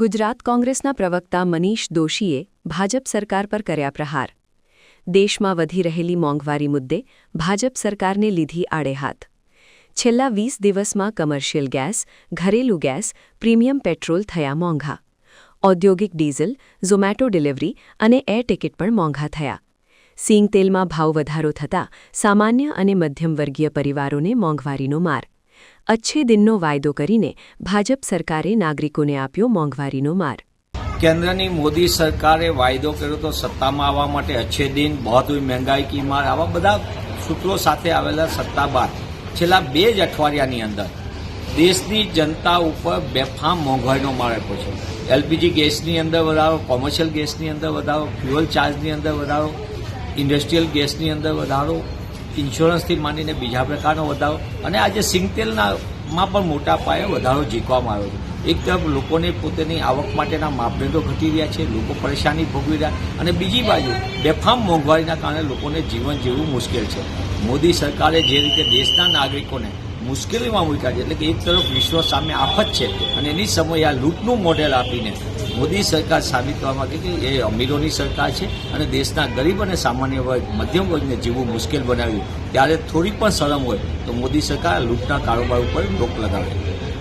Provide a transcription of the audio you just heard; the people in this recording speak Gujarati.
ગુજરાત કોંગ્રેસના પ્રવક્તા મનીષ દોશીએ ભાજપ સરકાર પર કર્યા પ્રહાર. દેશમાં વધી રહેલી મોંઘવારી મુદ્દે ભાજપ સરકારને લીધી આડેહાથ. છેલ્લા 20 દિવસમાં કમર્શિયલ ગેસ, ઘરેલું ગેસ, પ્રીમિયમ પેટ્રોલ થયા મોંઘા. ઔદ્યોગિક ડીઝલ, ઝોમેટો ડિલિવરી અને એર ટિકિટ પણ મોંઘા થયા. સિંગ તેલમાં ભાવ વધારો થતાં સામાન્ય અને મધ્યમવર્ગીય પરિવારોને મોંઘવારીનો માર. अच्छे दिनનો વાયદો કરીને ભાજપ સરકારે નાગરિકોને આપ્યો મોંઘવારીનો માર. કેન્દ્રની મોદી સરકારે વાયદો કર્યો તો સત્તામાં આવવા માટે अच्छे दिन, बहुत हुई महंगाई की मार, આવા બધા સૂત્રો સાથે આવેલા સત્તા બાદ છેલ્લા 2 જ અઠવાડિયાની અંદર દેશની જનતા ઉપર બેફામ મોંઘવારીનો માર આપ્યો છે. એલપીજી ગેસની અંદર વધારો, કોમર્શિયલ ગેસની અંદર વધારો, ફ્યુઅલ ચાર્જની અંદર વધારો, ઇન્ડસ્ટ્રીયલ ગેસની અંદર વધારો, ઇન્સ્યોરન્સથી માંડીને બીજા પ્રકારનો વધારો અને આજે સિંગતેલમાં પણ મોટા પાયે વધારો ઝીકવામાં આવ્યો છે. એક તરફ લોકોને પોતાની આવક માટેના માપદંડો ઘટી રહ્યા છે, લોકો પરેશાની ભોગવી રહ્યા અને બીજી બાજુ બેફામ મોંઘવારીના કારણે લોકોને જીવન જીવવું મુશ્કેલ છે. મોદી સરકારે જે રીતે દેશના નાગરિકોને મુશ્કેલીમાં મૂક્યા છે, એટલે કે એક તરફ વિશ્વ સામે આફત છે અને એની સમયે આ લૂંટનું મોડેલ આપીને મોદી સરકાર સાબિત કરવા માંગે કે એ અમીરોની સરકાર છે અને દેશના ગરીબ અને સામાન્ય વર્ગ, મધ્યમ વર્ગને જીવવું મુશ્કેલ બનાવ્યું. ત્યારે થોડી પણ શરમ હોય તો મોદી સરકાર લૂંટના કારોબાર ઉપર રોક લગાવે.